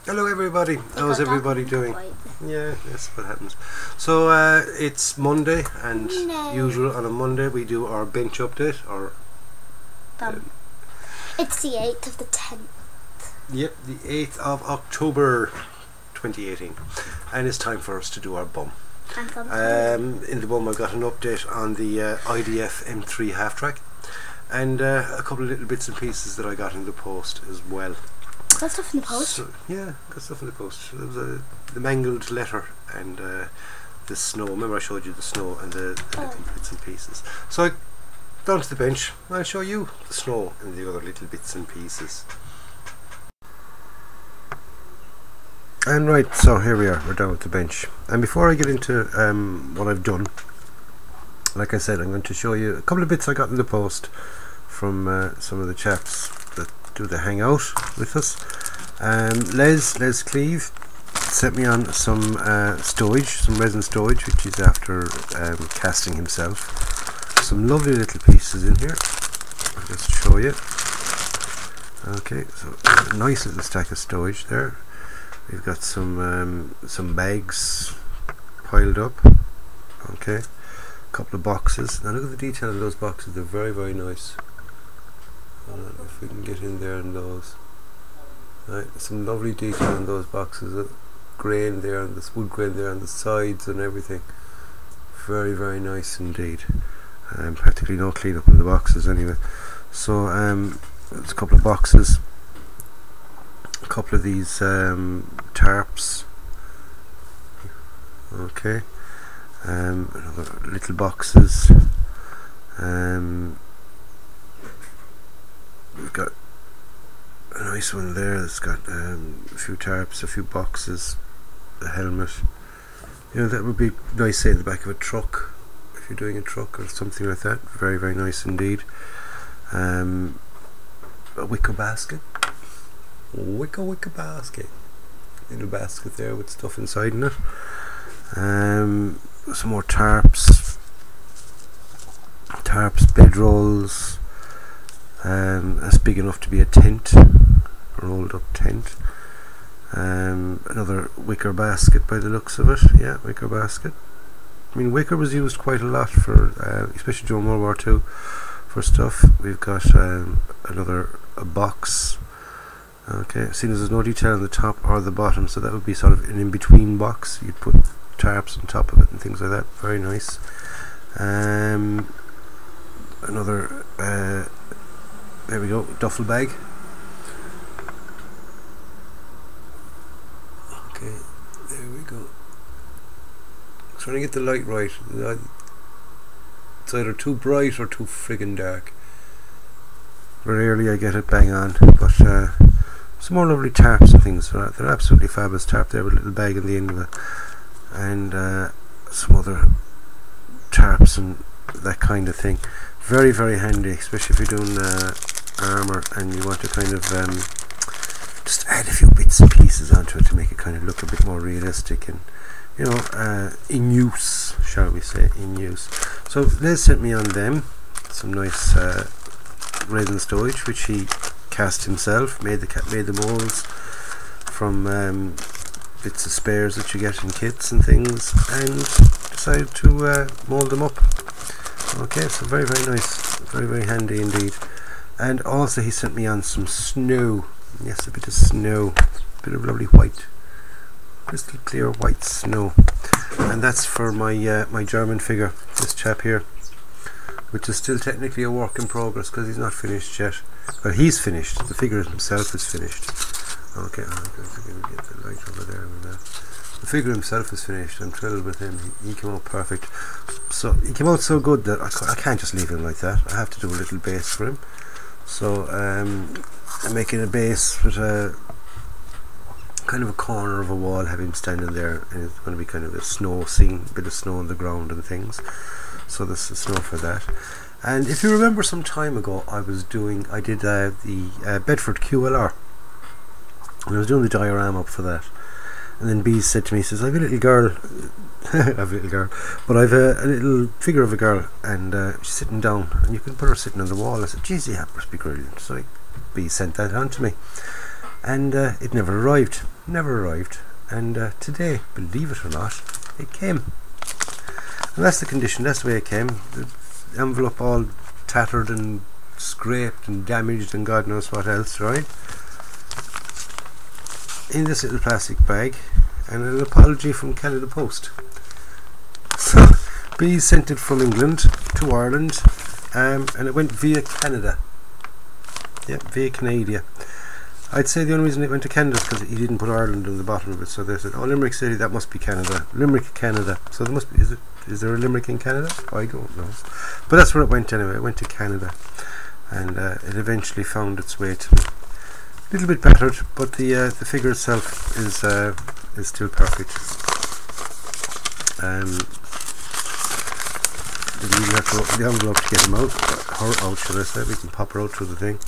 Hello everybody, how's everybody doing? Yeah, that's what happens. So it's Monday, and usual on a Monday we do our bench update, or it's the 8th of the 10th. Yep, the 8th of October 2018, and it's time for us to do our BUM. In the BUM I got an update on the IDF M3 half-track, and a couple of little bits and pieces that I got in the post as well. Got stuff in the post? So, yeah, got stuff in the post. There was the mangled letter and the snow. Remember I showed you the snow and the little bits and pieces. So I down to the bench. I'll show you the snow and the other little bits and pieces. And right, so here we are. We're down at the bench. And before I get into what I've done, like I said, I'm going to show you a couple of bits I got in the post from some of the chaps that do the hangout with us. Les Cleave sent me on some stowage, some resin stowage, which he's after casting himself. Some lovely little pieces in here. I'll just show you. Okay, so a nice little stack of stowage there. We've got some bags piled up. Okay, a couple of boxes. Now look at the detail in those boxes. They're very, very nice. If we can get in there in those. Right, some lovely detail in those boxes. Grain there, and this wood grain there on the sides and everything. Very, very nice indeed. Practically no clean up in the boxes anyway. So there's a couple of boxes. A couple of these tarps. Okay. Another little boxes. We've got a nice one there that's got a few tarps, a few boxes, a helmet. You know, that would be nice, say, in the back of a truck, if you're doing a truck or something like that. Very, very nice indeed. A wicker basket. Wicker basket. Little basket there with stuff inside in it. Some more tarps. Bedrolls. That's big enough to be a tent, a rolled up tent. Another wicker basket by the looks of it. Yeah, wicker basket. I mean, wicker was used quite a lot for, especially during World War II, for stuff. We've got a box. Okay, seeing as there's no detail on the top or the bottom, so that would be sort of an in-between box. You'd put tarps on top of it and things like that. Very nice. Another there we go, duffel bag. Okay, there we go. Trying to get the light right. It's either too bright or too friggin' dark. Rarely I get it bang on, but some more lovely tarps and things. They're absolutely fabulous. Tarp there with a little bag in the end of it, and some other tarps and that kind of thing. Very, very handy, especially if you're doing armour and you want to kind of just add a few bits and pieces onto it to make it kind of look a bit more realistic and, you know, in use, shall we say, in use. So Les sent me on them some nice resin stowage, which he cast himself, made the molds from bits of spares that you get in kits and things, and decided to mould them up. Okay, so very, very nice, very, very handy indeed. And also he sent me on some snow. Yes, a bit of snow, a bit of lovely white, crystal clear white snow, and that's for my my German figure, this chap here, which is still technically a work in progress because he's not finished yet. Well, he's finished. The figure himself is finished. Okay, I'm going to get the light over there with that. The figure himself is finished. I'm thrilled with him. He came out perfect. So he came out so good that I can't just leave him like that. I have to do a little base for him. So I'm making a base with a kind of a corner of a wall, have him standing there, and it's going to be kind of a snow scene, a bit of snow on the ground and things. So this is snow for that. And if you remember some time ago, I did the Bedford QLR, and I was doing the diorama up for that. And then B said to me, he says, I have a little girl, I have a little girl, but I've a little figure of a girl, and she's sitting down, and you can put her sitting on the wall. I said, geez, yeah, that must be brilliant. So B sent that on to me, and it never arrived. never arrived, and today, believe it or not, it came. And that's the condition, that's the way it came. The envelope all tattered and scraped and damaged and God knows what else, right? In this little plastic bag, and an apology from Canada Post. So B sent it from England to Ireland, and it went via Canada. Yep, via Canada. I'd say the only reason it went to Canada is because he didn't put Ireland on the bottom of it, so they said, oh, Limerick City, that must be Canada. Limerick, Canada. So there must be, is there a Limerick in Canada? I don't know. But that's where it went anyway. It went to Canada, and it eventually found its way to me. A little bit battered, but the figure itself is still perfect. We have to open the envelope to get him out. Her out, should I say? We can pop her out through the thing.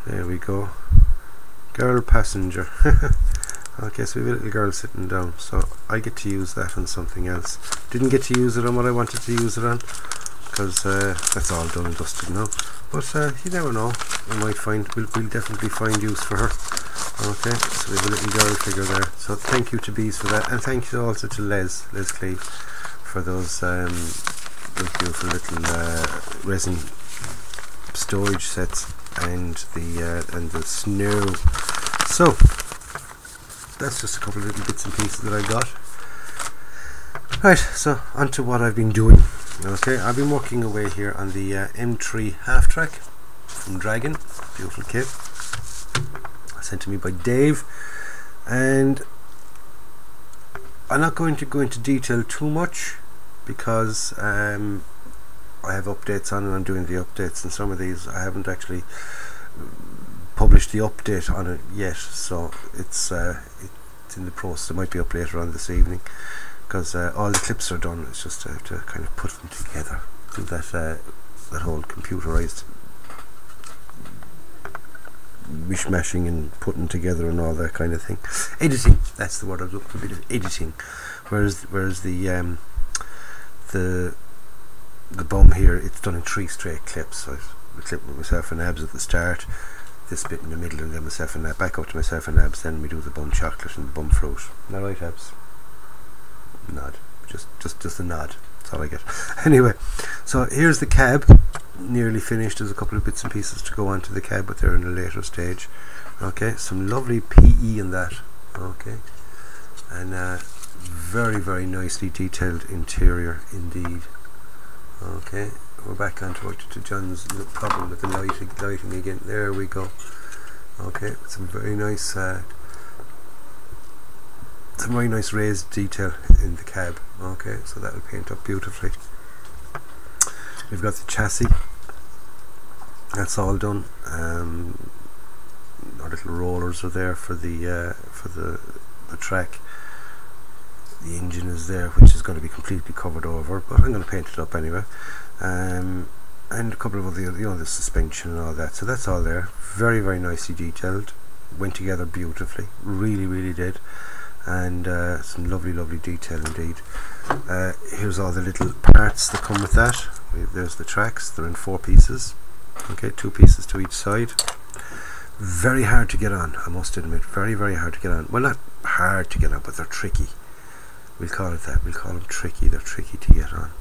There we go. Girl passenger. Okay, so we have a little girl sitting down, so I get to use that on something else. Didn't get to use it on what I wanted to use it on, because that's all done and dusted now. But you never know, we'll definitely find use for her. Okay, so we have a little girl figure there. So thank you to Bees for that, and thank you also to Les Cleave for those beautiful little resin storage sets and the snow. So that's just a couple of little bits and pieces that I got. Right, so onto what I've been doing. Okay, I've been working away here on the M3 half track from Dragon, beautiful kit, sent to me by Dave, and I'm not going to go into detail too much because I have updates on and I'm doing the updates, and some of these I haven't actually published the update on it yet, so it's in the process. It might be up later on this evening because all the clips are done. It's just to kind of put them together, do that whole computerized mishmashing and putting together and all that kind of thing. Editing, that's the word I was looking for, a bit of editing. Whereas the B.U.M here, it's done in 3 straight clips. So I clip with myself and Abs at the start, this bit in the middle, and then myself and back up to myself and Abs, then we do the B.U.M chocolate and the B.U.M fruit. Isn't that right, Abs? Nod. Just a nod. That's all I get. Anyway, so here's the cab, nearly finished. There's a couple of bits and pieces to go onto the cab, but they're in a later stage. Okay, some lovely PE in that. Okay, and very, very nicely detailed interior indeed. Okay, we're back onto John's problem with the lighting again. There we go. Okay, some very nice raised detail in the cab. Okay, so that will paint up beautifully. We've got the chassis, that's all done. Our little rollers are there for the track. The engine is there, which is going to be completely covered over, but I'm going to paint it up anyway. And a couple of other, the suspension and all that. So that's all there. Very, very nicely detailed. Went together beautifully. Really, really did. And some lovely, lovely detail indeed. Here's all the little parts that come with that. There's the tracks. They're in 4 pieces. Okay, 2 pieces to each side. Very hard to get on, I must admit. Very, very hard to get on. Well, not hard to get on, but they're tricky. We'll call it that. We'll call them tricky. They're tricky to get on.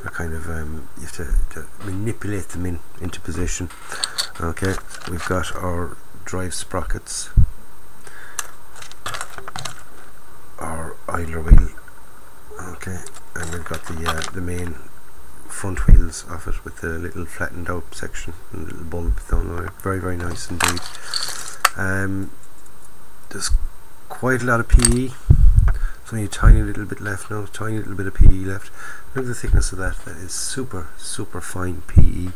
They're kind of you have to manipulate them into position. Okay, we've got our drive sprockets, our idler wheel. Okay, and we've got the main front wheels of it with the little flattened out section and the little bulb down there. Very, very nice indeed. There's quite a lot of PE. There's only a tiny little bit left now, tiny little bit of PE left. Look at the thickness of that. That is super, super fine PE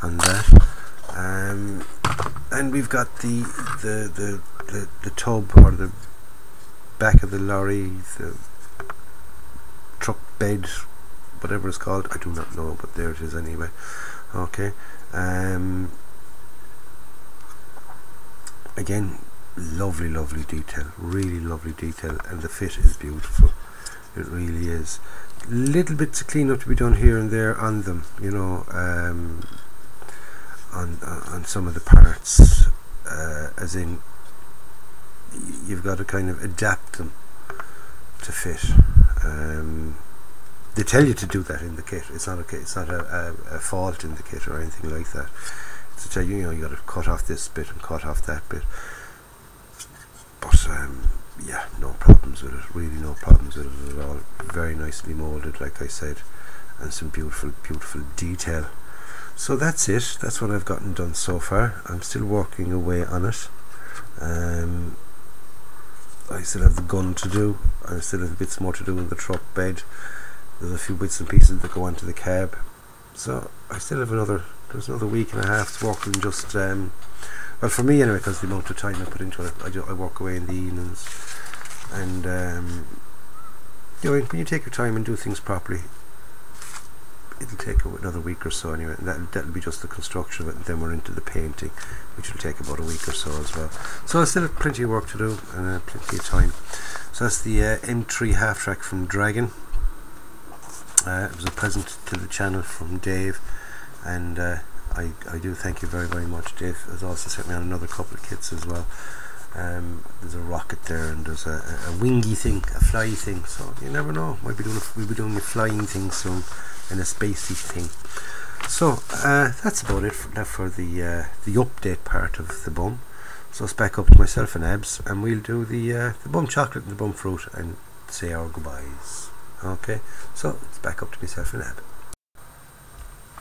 on that. And we've got the tub, or the back of the lorry, the truck bed, whatever it's called. I do not know, but there it is anyway. Okay. Again, lovely, lovely detail, really lovely detail, and the fit is beautiful. It really is. Little bits of clean up to be done here and there on them, you know, on some of the parts, as in you've got to kind of adapt them to fit. They tell you to do that in the kit. It's not a fault in the kit or anything like that. It's to tell you, you got to cut off this bit and cut off that bit. But yeah, no problems with it. Really, no problems with it at all. Very nicely molded, like I said, and some beautiful, beautiful detail. So that's it. That's what I've gotten done so far. I'm still working away on it. I still have the gun to do. I still have bits more to do in the truck bed. There's a few bits and pieces that go onto the cab. So I still have there's another week and a half to work on just, well, for me anyway, because the amount of time I put into it. I work away in the evenings, and you know, when you take your time and do things properly, it'll take another week or so anyway, and that'll be just the construction of it, and then we're into the painting, which will take about a week or so as well. So I still have plenty of work to do, and plenty of time. So that's the M3 half-track from Dragon. It was a present to the channel from Dave, and I do thank you very, very much. Dave has also sent me on another couple of kits as well. There's a rocket there, and there's a wingy thing, a fly thing, so you never know, we'll be doing a flying thing soon, and a spacey thing. So that's about it for the update part of the B.U.M. So it's back up to myself and Abs, and we'll do the B.U.M chocolate and the B.U.M fruit and say our goodbyes. Okay, so it's back up to myself and Ab.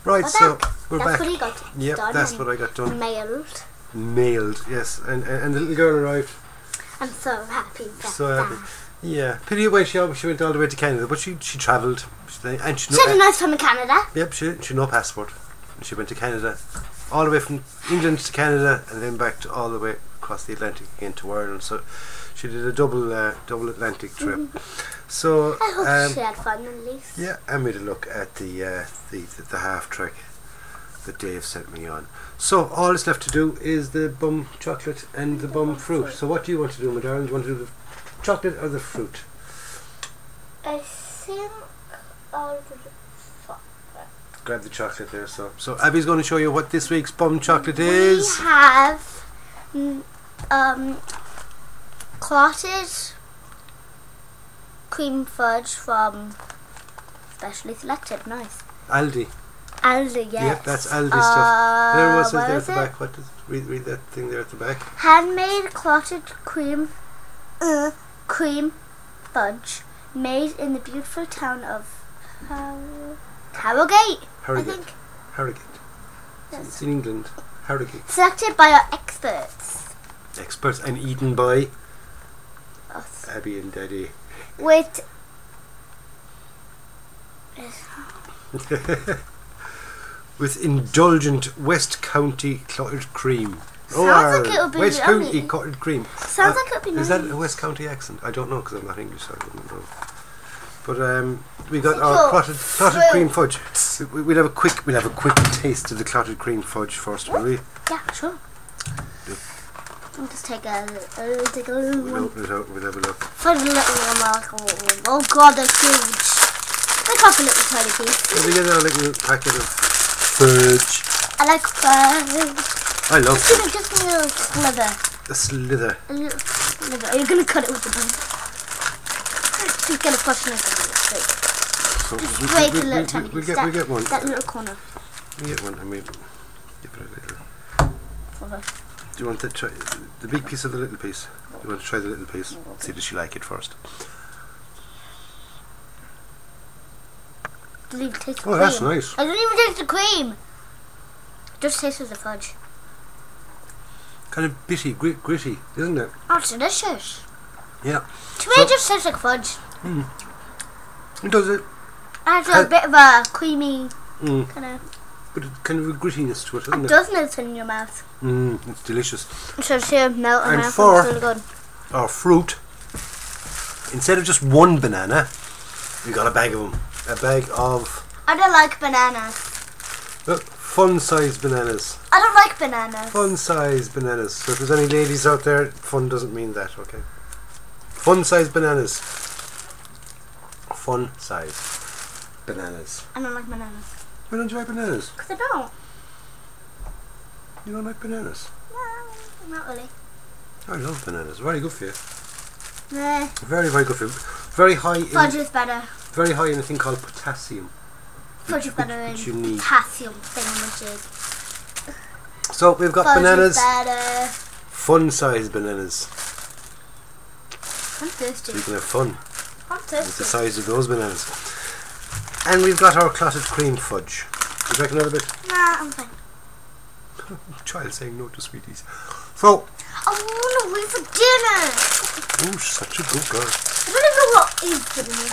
Right, so we're back. That's what he got done. Yep, that's what I got done. Mailed. Yes, and the little girl arrived. I'm so happy. So happy. Yeah, pity away she went all the way to Canada, but she travelled. And she had a nice time in Canada. Yep, she had no passport. She went to Canada, all the way from England to Canada, and then back all the way across the Atlantic again to Ireland. So she did a double Atlantic trip. So I hope she had fun at least. Yeah, and we had a look at the half track that Dave sent me on. So all that's left to do is the B.U.M chocolate and the B.U.M fruit. So what do you want to do, my darling? Do you want to do the chocolate or the fruit? I think I'll do the chocolate. Grab the chocolate there. So Abby's going to show you what this week's B.U.M chocolate is. We have clotted cream fudge from Specially Selected. Nice. Aldi, yes. Yep, that's Aldi stuff. There was there at the back. What does read that thing there at the back? Handmade clotted cream fudge made in the beautiful town of Harrogate. I think. Harrogate. Yes. It's in England. Harrogate. Selected by our experts. Experts, and eaten by us. Abby and Daddy. With with indulgent West County clotted cream. Sounds like it would be West yummy. County clotted cream. Sounds like it would be nice. Is that a West County accent? I don't know, because I'm not English, so I wouldn't know. But we got our clotted cream fudge. We'll have a quick taste of the clotted cream fudge first, will we? Yeah, sure. Yep. I'll just take a little We'll open it out and we'll have a look. Find a little one. Oh god, they're huge. Like off a little tiny piece. So we get our little packet of fudge. I like fudge. I love fudge. Just a little slither. A slither. A little slither. Are you going to cut it with the bone? She's going to push it into the straight. So just break a little tiny piece. We'll get one. That little corner. We get one and we'll give it a little. Okay. Do you want to try the big piece or the little piece? You want to try the little piece? See, does she like it first? Doesn't even taste the cream. That's nice. I don't even taste the cream. It just tastes of the fudge. Kind of bitty, gritty, isn't it? Oh, it's delicious. Yeah. To me, it just tastes like fudge. It does it. It has a bit of a creamy kind of. But kind of a grittiness to it, isn't it? It does melt in your mouth. It's delicious. So to melt in and mouth. for really good. Our fruit, instead of just one banana, we got a bag of them. A bag of. I don't like bananas. Fun-sized bananas. I don't like bananas. Fun-sized bananas. So if there's any ladies out there, fun doesn't mean that, okay? Fun-sized bananas. Fun-sized bananas. I don't like bananas. Why don't you like bananas? Because I don't. You don't like bananas? No, not really. I love bananas. Very good for you. Nah. Very, very good for you. Very high Fudge in, is better. very high in a thing called potassium. Fudge is better which you in need. potassium thingamajig. So we've got Fudge bananas, is better. fun-sized bananas. I'm thirsty. So you can have fun I'm with the thirsty. size of those bananas. And we've got our clotted cream fudge. Would you like another bit? Nah, I'm fine. Child saying no to sweeties. So, I want to wait for dinner. oh, such a good girl. I don't even know what is dinner.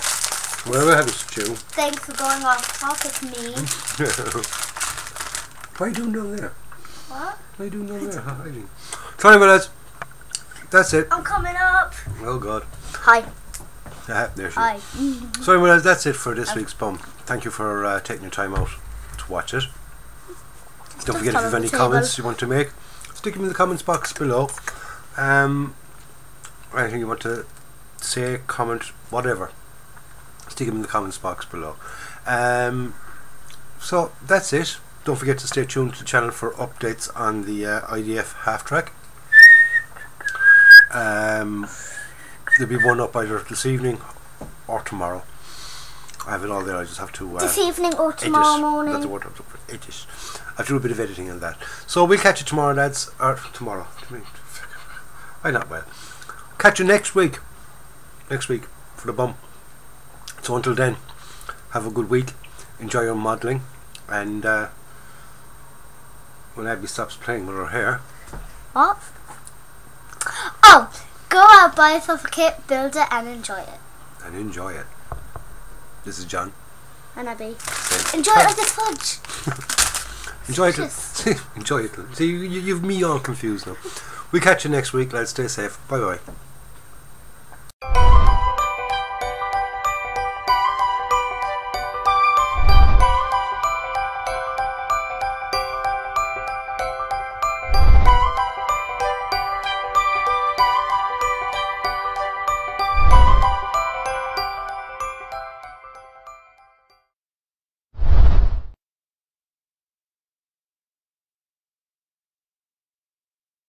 Whatever happens to you. Thanks for going off talk with me. What are you doing down there? What? What are you doing down there? Hiding. So anyway, lads, that's it. I'm coming up. Oh God. Hi. There she Hi. is. So anyway, lads, that's it for this week's B.U.M. Thank you for taking your time out to watch it. Don't forget, if you have any comments you want to make, stick them in the comments box below. Anything you want to say, comment, whatever, stick them in the comments box below. So that's it. Don't forget to stay tuned to the channel for updates on the IDF half track. There'll be one up either this evening or tomorrow. I have it all there. I just have to This evening or tomorrow morning. That's the word I'm looking for. Edit. I have to do a bit of editing on that. So we'll catch you tomorrow, lads. Or tomorrow. I'm not well. Catch you next week. Next week for the B.U.M. So until then, have a good week. Enjoy your modelling. And when Abby stops playing with her hair. What? Oh, go out, buy yourself a kit, build it, and enjoy it. And enjoy it. This is John. And Abby. Saying, Enjoy it like it's fudge. enjoy it. Enjoy it. See, you've me all confused now. We'll catch you next week, lads. Stay safe. Bye bye.